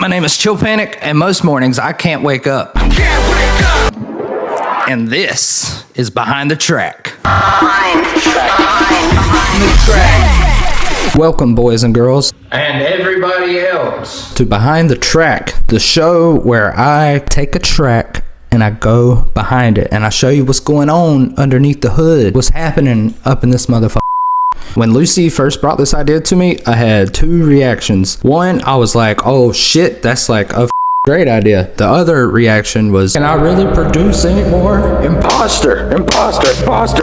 My name is ChillPanic, and most mornings I can't wake up. And this is Behind the Track. Behind the Track. Welcome, boys and girls, and everybody else, to Behind the Track, the show where I take a track and I go behind it and I show you what's going on underneath the hood, what's happening up in this motherfucker. When Luci first brought this idea to me, I had two reactions. One, I was like, oh shit, that's like a great idea. The other reaction was, can I really produce any more? Imposter.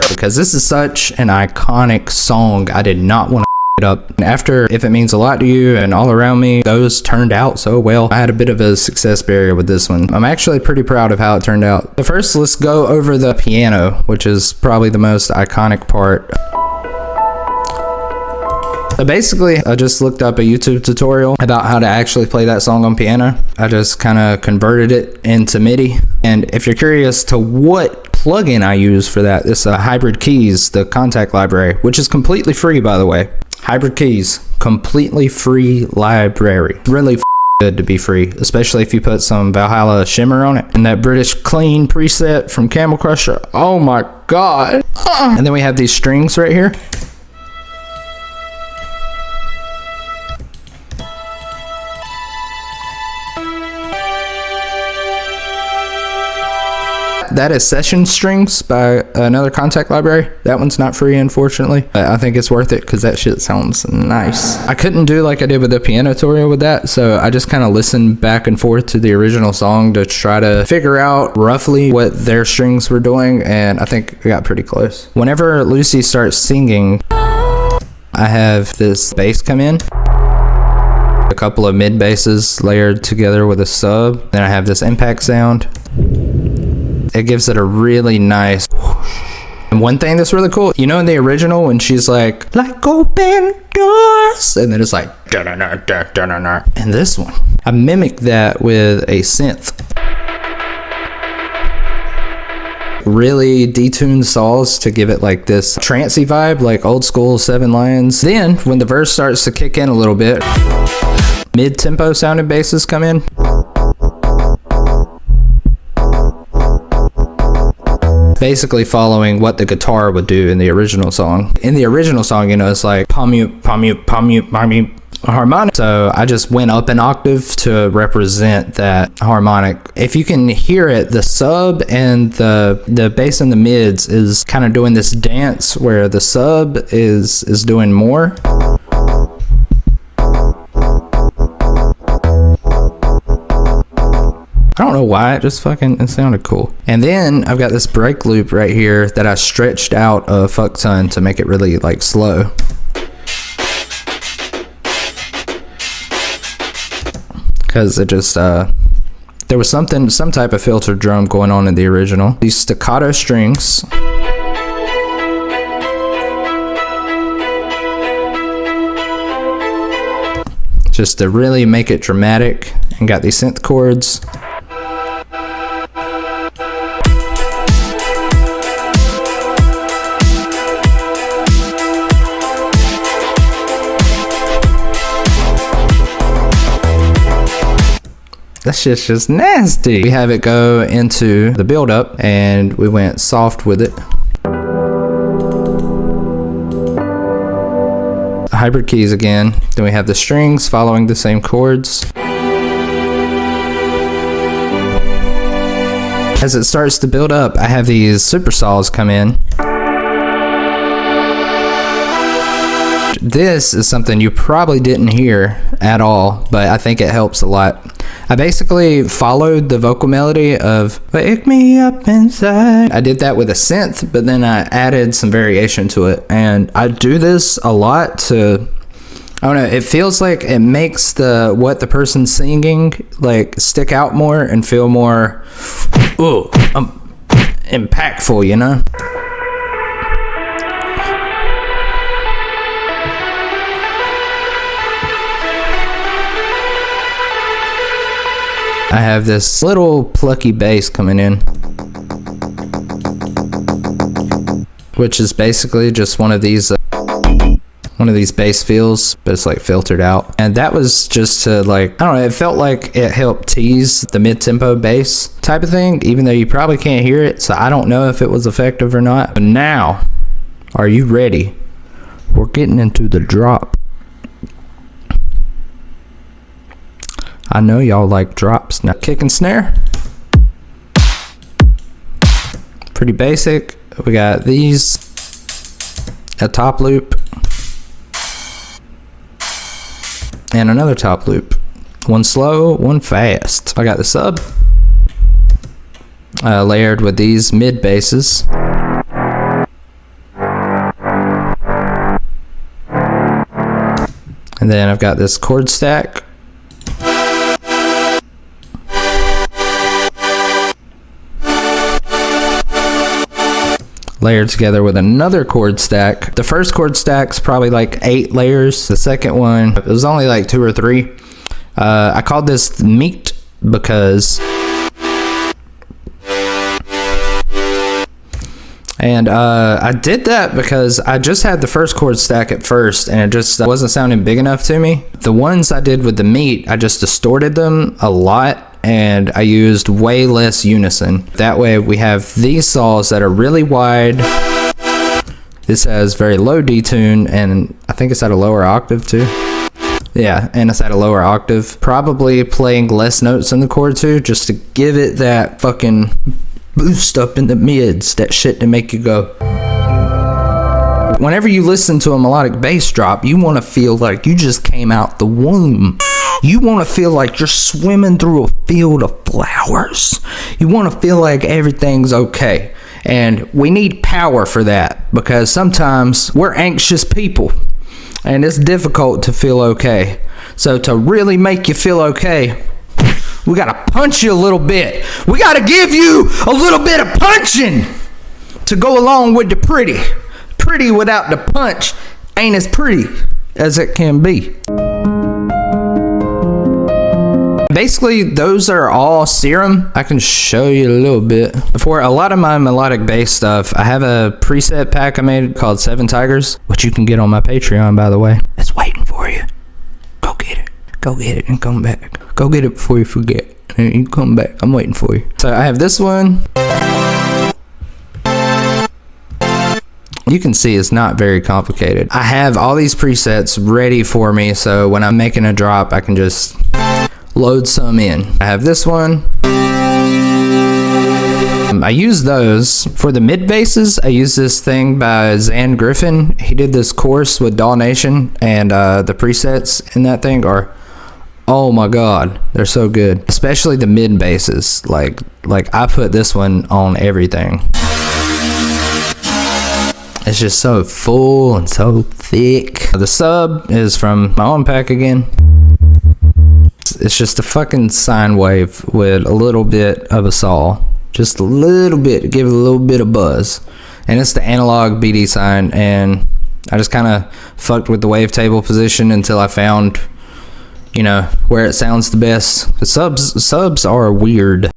Because this is such an iconic song, I did not want to it up. And after If It Means a Lot to You and All Around Me, those turned out so well. I had a bit of a success barrier with this one. I'm actually pretty proud of how it turned out. But first, let's go over the piano, which is probably the most iconic part. So basically, I just looked up a YouTube tutorial about how to actually play that song on piano. I just kind of converted it into MIDI. And if you're curious to what plugin I use for that, it's Hybrid Keys, the Contact library, which is completely free, by the way. Hybrid Keys, completely free library. Really good to be free, especially if you put some Valhalla shimmer on it. And that British clean preset from Camel Crusher. Oh my God. And then we have these strings right here. That is Session Strings by another Contact library. That one's not free, unfortunately, but I think it's worth it because that shit sounds nice. I couldn't do like I did with the piano tutorial with that, so I just kind of listened back and forth to the original song to try to figure out roughly what their strings were doing, and I think we got pretty close. Whenever Luci starts singing, I have this bass come in, a couple of mid basses layered together with a sub, then I have this impact sound. It gives it a really nice whoosh. And one thing that's really cool, you know in the original when she's like open doors, and then it's like da-da-da-da-da-da-da. And this one, I mimicked that with a synth. Really detuned saws to give it like this trancey vibe, like old school Seven Lions. Then when the verse starts to kick in a little bit, mid-tempo sounding basses come in. Basically following what the guitar would do in the original song. In the original song, you know, it's like palm-mute, harmonic. So I just went up an octave to represent that harmonic. If you can hear it, the sub and the bass and the mids is kind of doing this dance where the sub is doing more. I don't know why, it sounded cool. And then I've got this break loop right here that I stretched out a fuck ton to make it really like slow. Cause it just, there was some type of filter drum going on in the original. These staccato strings. Just to really make it dramatic, and got these synth chords. That shit's just nasty. We have it go into the build up and we went soft with it. Hybrid keys again. Then we have the strings following the same chords. As it starts to build up, I have these supersaws come in. This is something you probably didn't hear at all, but I think it helps a lot. I basically followed the vocal melody of Wake Me Up Inside. I did that with a synth, but then I added some variation to it. And I do this a lot to, I don't know, it feels like it makes what the person's singing like stick out more and feel more impactful, you know? I have this little plucky bass coming in, which is basically just one of these one of these bass fills, but it's like filtered out. And that was just to like, I don't know, it felt like it helped tease the mid-tempo bass type of thing, even though you probably can't hear it. So I don't know if it was effective or not. But now, are you ready? We're getting into the drop. I know y'all like drops. Now, kick and snare. Pretty basic. We got these, a top loop, and another top loop. One slow, one fast. I got the sub layered with these mid basses. And then I've got this chord stack. Layered together with another chord stack. The first chord stack's probably like 8 layers. The second one, it was only like 2 or 3. I called this meat because, and I did that because I just had the first chord stack at first and it just wasn't sounding big enough to me. The ones I did with the meat, I just distorted them a lot and I used way less unison. That way we have these saws that are really wide. This has very low detune and I think it's at a lower octave too. Yeah, and it's at a lower octave. Probably playing less notes in the chord too, just to give it that fucking boost up in the mids, that shit to make you go. Whenever you listen to a melodic bass drop, you want to feel like you just came out the womb. You want to feel like you're swimming through a field of flowers. You want to feel like everything's okay. And we need power for that because sometimes we're anxious people and it's difficult to feel okay. So to really make you feel okay, we got to punch you a little bit. We got to give you a little bit of punching to go along with the pretty. Pretty without the punch ain't as pretty as it can be. Basically, those are all Serum. I can show you a little bit. For a lot of my melodic bass stuff, I have a preset pack I made called 7 Tigers, which you can get on my Patreon, by the way. It's waiting for you. Go get it. Go get it and come back. Go get it before you forget. And you come back. I'm waiting for you. So I have this one. You can see it's not very complicated. I have all these presets ready for me, so when I'm making a drop, I can just load some in. I have this one. I use those. For the mid basses, I use this thing by Zan Griffin. He did this course with Doll Nation, and the presets in that thing are, oh my god, they're so good. Especially the mid basses. Like I put this one on everything. It's just so full and so thick. The sub is from my own pack again. It's just a fucking sine wave with a little bit of a saw. Just a little bit to give it a little bit of buzz. And it's the analog BD sine, and I just kind of fucked with the wavetable position until I found, you know, where it sounds the best. The subs are weird.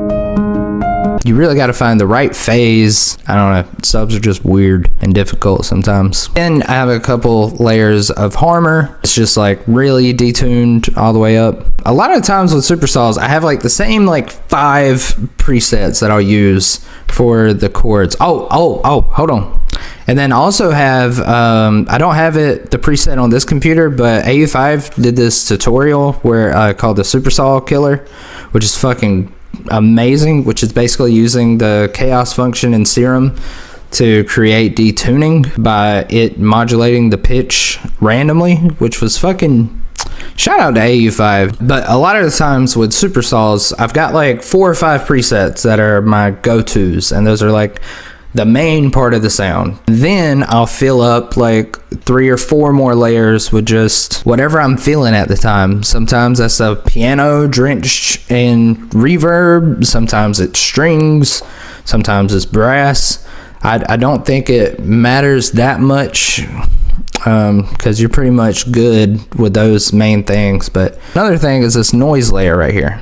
You really got to find the right phase. I don't know, subs are just weird and difficult sometimes. Then I have a couple layers of Harmor. It's just like really detuned all the way up. A lot of times with Supersaws, I have like the same like 5 presets that I'll use for the chords. Oh, hold on. And then also have, I don't have the preset on this computer, but Au5 did this tutorial where called the Supersaw Killer, which is fucking amazing, which is basically using the chaos function in Serum to create detuning by it modulating the pitch randomly, which was fucking, shout out to Au5. But a lot of the times with Supersaws, I've got like 4 or 5 presets that are my go-tos, and those are like the main part of the sound. Then I'll fill up like 3 or 4 more layers with just whatever I'm feeling at the time. Sometimes that's a piano drenched in reverb, sometimes it's strings, sometimes it's brass. I don't think it matters that much because you're pretty much good with those main things. But another thing is this noise layer right here.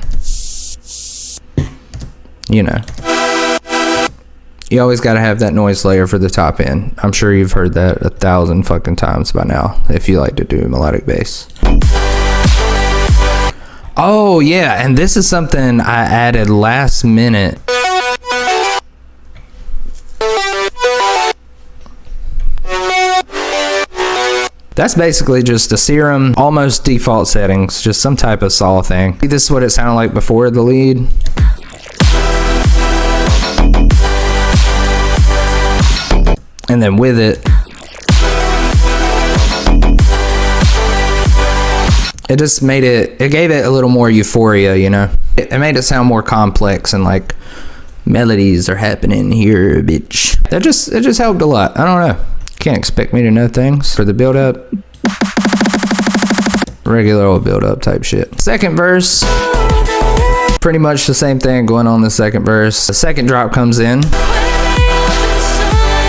You know, You always got to have that noise layer for the top end. I'm sure you've heard that 1,000 fucking times by now if you like to do melodic bass. Oh yeah, and this is something I added last minute. That's basically just a Serum, almost default settings, just some type of saw thing. This is what it sounded like before the lead. And then with it, it just made it gave it a little more euphoria, you know? It made it sound more complex and like melodies are happening here, bitch. It just helped a lot. I don't know. Can't expect me to know things. For the build up, regular old build up type shit. Second verse, pretty much the same thing going on in the second verse. The second drop comes in,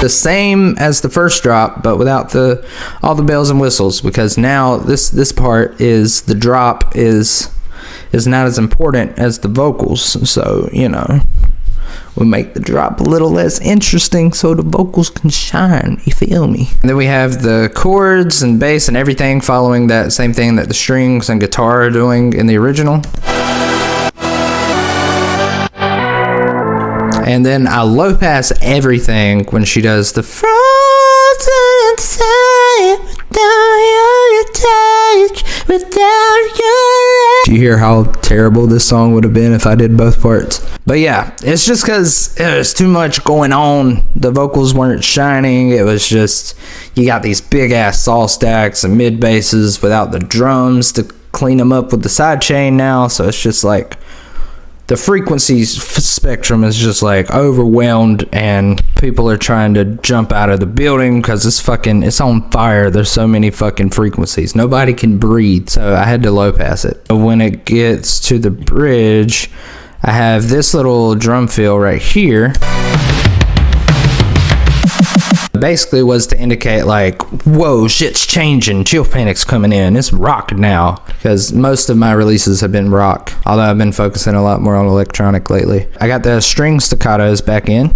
the same as the first drop, but without all the bells and whistles, because now this part is the drop is not as important as the vocals, so you know, we make the drop a little less interesting so the vocals can shine, you feel me? And then we have the chords and bass and everything following that same thing that the strings and guitar are doing in the original. And then I low pass everything when she does the frozen time without your touch, without your. Do you hear how terrible this song would have been if I did both parts? But yeah, it's just because there's too much going on. The vocals weren't shining. It was just, you got these big ass saw stacks and mid basses without the drums to clean them up with the side chain now. So it's just like, the frequency spectrum is just like overwhelmed and people are trying to jump out of the building because it's on fire. There's so many fucking frequencies. Nobody can breathe. So I had to low pass it. But when it gets to the bridge, I have this little drum fill right here. Basically was to indicate like, whoa, shit's changing, ChillPanic's coming in, it's rock now, because most of my releases have been rock, although I've been focusing a lot more on electronic lately. I got the string staccatos back in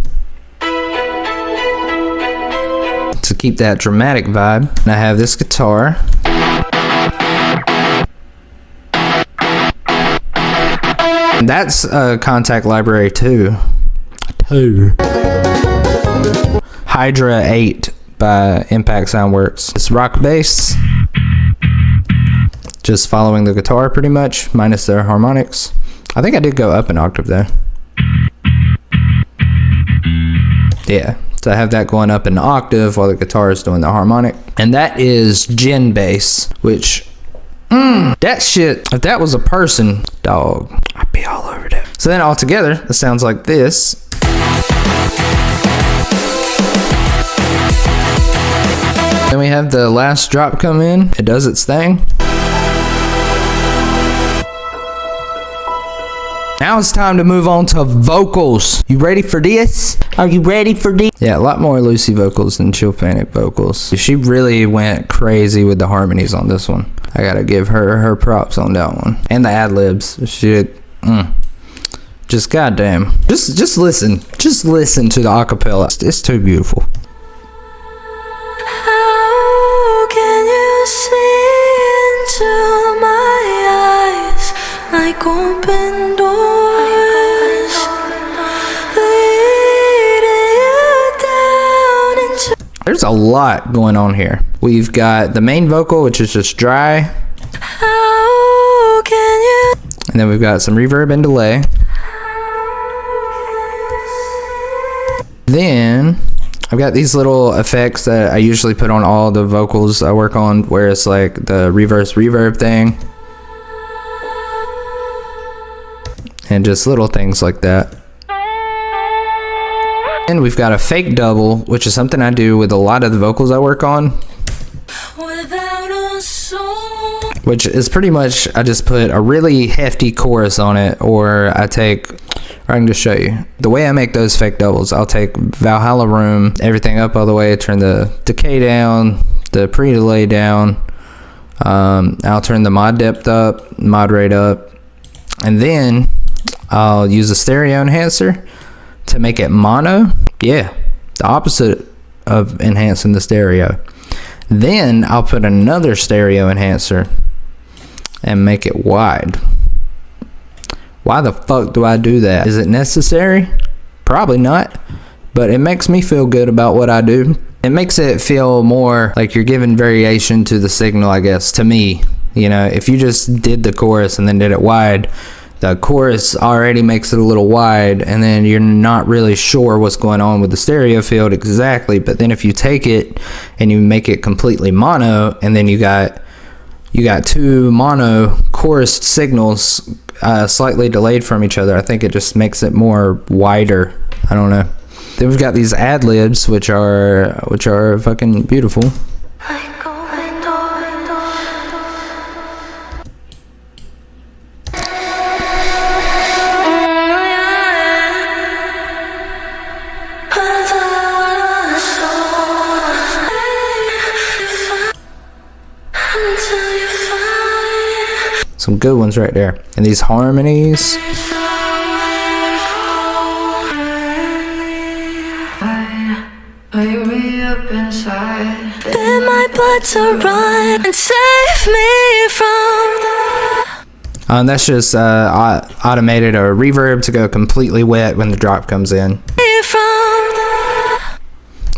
to keep that dramatic vibe, and I have this guitar. And that's a contact library too. Hydra 8 by Impact Soundworks. It's rock bass, just following the guitar pretty much, minus the harmonics. I think I did go up an octave though. Yeah, so I have that going up an octave while the guitar is doing the harmonic. And that is Gen bass, which, that shit, if that was a person, dog, I'd be all over that. So then all together, it sounds like this. Then we have the last drop come in. It does its thing. Now it's time to move on to vocals. You ready for this? Are you ready for this? Yeah, a lot more Luci Vocals than ChillPanic Vocals. She really went crazy with the harmonies on this one. I gotta give her props on that one. And the ad libs. She did, just goddamn. Just listen. Just listen to the acapella. It's too beautiful. Into my eyes like open doors, leading you down into. There's a lot going on here. We've got the main vocal, which is just dry. How can you? And then we've got some reverb and delay. Then I've got these little effects that I usually put on all the vocals I work on, where it's like the reverse reverb thing. And just little things like that. And we've got a fake double, which is something I do with a lot of the vocals I work on. Which is pretty much, I just put a really hefty chorus on it, or I can just show you. The way I make those fake doubles, I'll take Valhalla Room, everything up all the way, turn the decay down, the pre-delay down. I'll turn the mod depth up, mod rate up, and then I'll use a stereo enhancer to make it mono, yeah, the opposite of enhancing the stereo. Then I'll put another stereo enhancer and make it wide. Why the fuck do I do that? Is it necessary? Probably not, but it makes me feel good about what I do. It makes it feel more like you're giving variation to the signal, I guess, to me. You know, if you just did the chorus and then did it wide, the chorus already makes it a little wide, and then you're not really sure what's going on with the stereo field exactly. But then if you take it and you make it completely mono, and then you got two mono chorus signals slightly delayed from each other, I think it just makes it more wider. I don't know. Then we've got these ad libs, which are fucking beautiful. Some good ones right there. And these harmonies. Bid my blood to run and save me from the... And that's just automated a reverb to go completely wet when the drop comes in.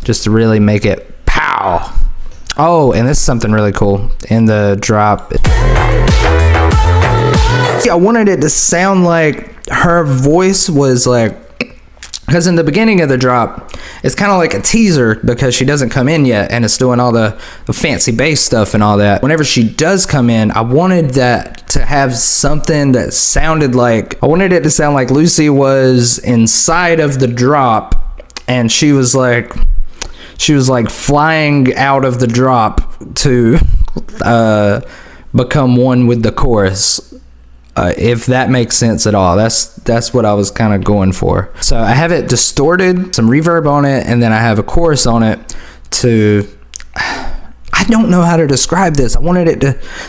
Just to really make it pow. Oh, and this is something really cool. In the drop, I wanted it to sound like her voice was like, because in the beginning of the drop, it's kind of like a teaser because she doesn't come in yet and it's doing all the fancy bass stuff and all that. Whenever she does come in, I wanted that to have something that sounded like, I wanted it to sound like Luci was inside of the drop and she was like flying out of the drop to become one with the chorus. If that makes sense at all. That's what I was kind of going for. So I have it distorted, some reverb on it, and then I have a chorus on it to, I don't know how to describe this. I wanted it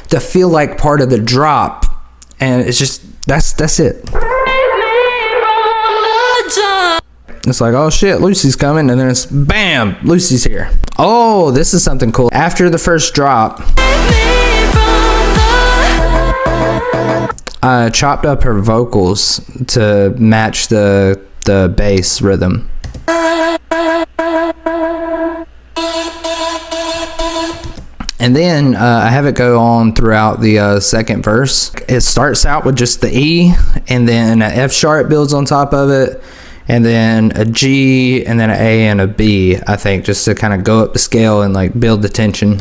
to feel like part of the drop, and it's just, that's it. It's like, oh shit, Luci's coming, and then it's bam, Luci's here. Oh, this is something cool. After the first drop, I chopped up her vocals to match the bass rhythm. And then I have it go on throughout the second verse. It starts out with just the E, and then an F sharp builds on top of it, and then a G, and then an A and a B, I think, just to kind of go up the scale and like build the tension.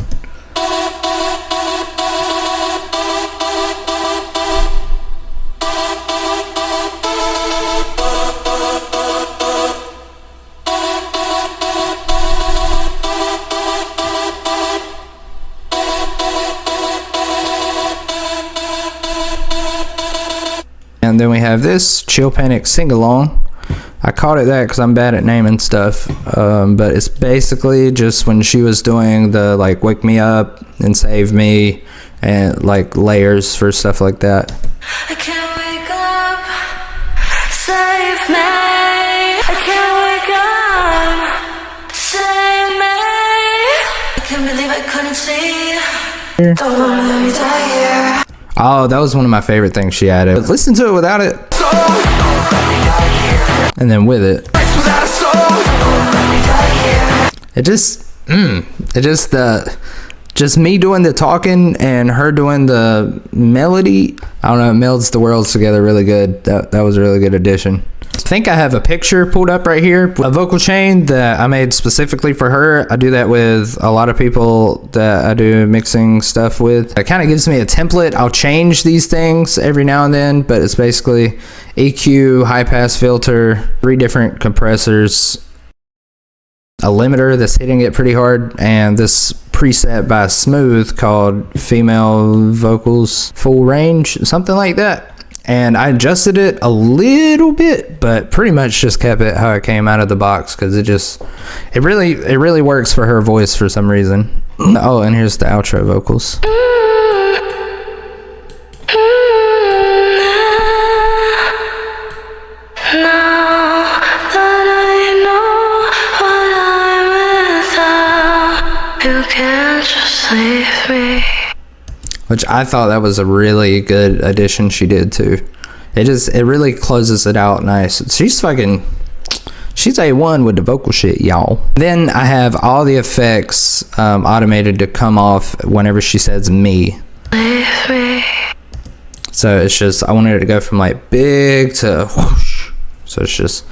And then we have this ChillPanic sing-along. I called it that because I'm bad at naming stuff, but it's basically just when she was doing the like wake me up and save me and like layers for stuff like that. I can't wake up, save me. I can't wake up, save me. I can't believe I couldn't see. Don't wanna let me die here. Oh, that was one of my favorite things she added. But listen to it without it. And then with it. It just me doing the talking and her doing the melody. I don't know, it melds the worlds together really good. That was a really good addition. I think I have a picture pulled up right here, a vocal chain that I made specifically for her. I do that with a lot of people that I do mixing stuff with. It kind of gives me a template. I'll change these things every now and then, but it's basically EQ, high pass filter, 3 different compressors, a limiter that's hitting it pretty hard, and this preset by Smooth called Female Vocals Full Range, something like that. And I adjusted it a little bit, but pretty much just kept it how it came out of the box because it really works for her voice for some reason. Oh, and here's the outro vocals. which I thought that was a really good addition she did too. It really closes it out nice. She's A1 with the vocal shit, y'all. Then I have all the effects automated to come off whenever she says me. So it's just, I wanted it to go from like big to whoosh. So it's just,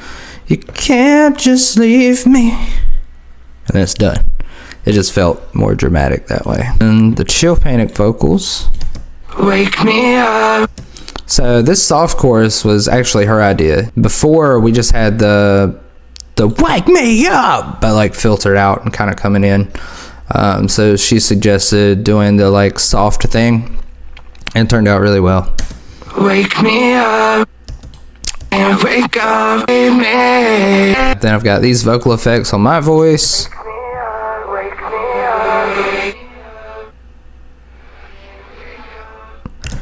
you can't just leave me. And then it's done. It just felt more dramatic that way. And the ChillPanic Vocals. Wake me up. So this soft chorus was actually her idea. Before we just had the wake me up, but like filtered out and kind of coming in. So she suggested doing the like soft thing, and it turned out really well. Wake me up and wake up with me. Then I've got these vocal effects on my voice.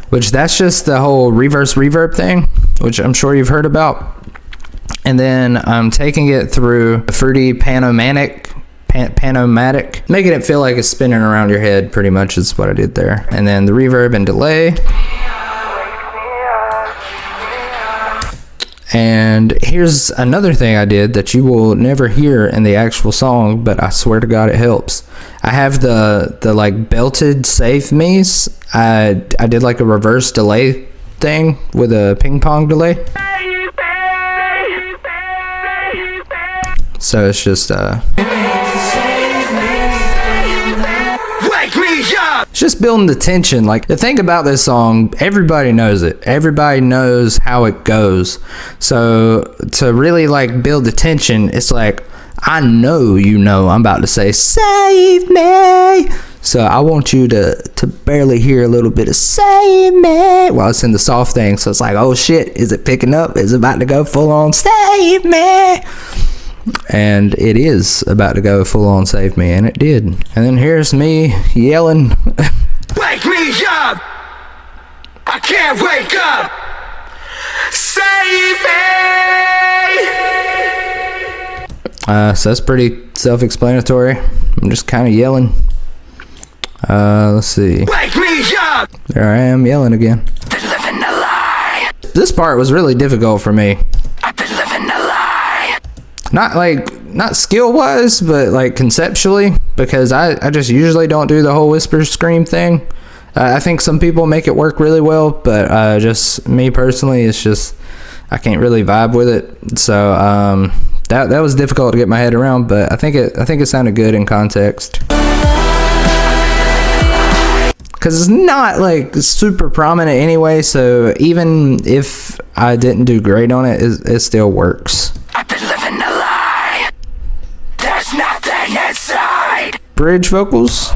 Which that's just the whole reverse reverb thing, which I'm sure you've heard about. And then I'm taking it through a fruity panomatic, making it feel like it's spinning around your head, pretty much is what I did there. And then the reverb and delay. And here's another thing I did that you will never hear in the actual song, but I swear to God it helps. I have the like belted save me's. I did like a reverse delay thing with a ping pong delay. So it's just it's just building the tension. Like, the thing about this song, everybody knows it. Everybody knows how it goes. So to really like build the tension, it's like, I know you know I'm about to say save me. So I want you to barely hear a little bit of save me while it's in the soft thing. So it's like, oh shit, is it picking up? Is it about to go full on save me? And it is about to go full on save me, and it did. And then here's me yelling, wake me up, I can't wake up, save me. So that's pretty self-explanatory. I'm just kind of yelling. Let's see, wake me up, there I am yelling again. Been living a lie. This part was really difficult for me. I've been living a lie. Not skill wise, but like conceptually, because I just usually don't do the whole whisper scream thing. I think some people make it work really well, but just me personally, it's just, I can't really vibe with it. So that was difficult to get my head around, but I think it sounded good in context. Because it's not like super prominent anyway, so even if I didn't do great on it, it still works. I've been living a lie. There's nothing inside. Bridge vocals.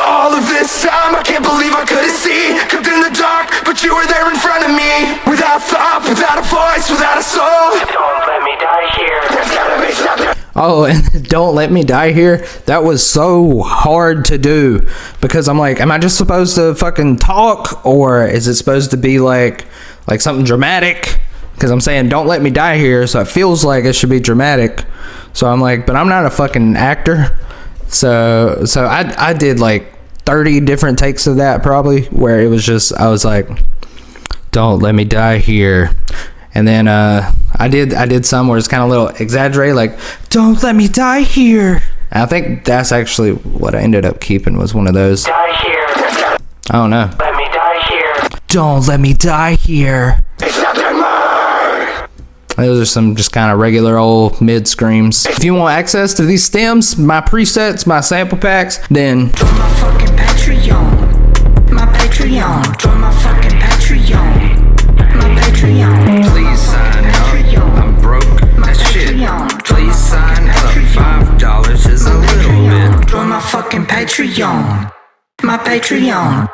All of this time, I can't believe I couldn't see. Kept in the dark, but you were there in front of me. Without thought, without a voice, without a soul. Don't let me die here. There's gotta be something. Oh, and don't let me die here. That was so hard to do, because I'm like, am I just supposed to fucking talk, or is it supposed to be like something dramatic? Because I'm saying don't let me die here, so it feels like it should be dramatic. So I'm like, but I'm not a fucking actor. So I did like 30 different takes of that probably, where it was just, I was like, don't let me die here. And then I did some where it's kind of a little exaggerated, like, don't let me die here. And I think that's actually what I ended up keeping, was one of those. Die here. I don't know. Let me die here. Don't let me die here. It's nothing more. Those are some just kind of regular old mid screams. If you want access to these stems, my presets, my sample packs, then join my fucking Patreon. My Patreon. Join my fucking Patreon. Please sign up, I'm broke as shit. Please sign up, $5 is a little bit. Join my fucking Patreon. My Patreon.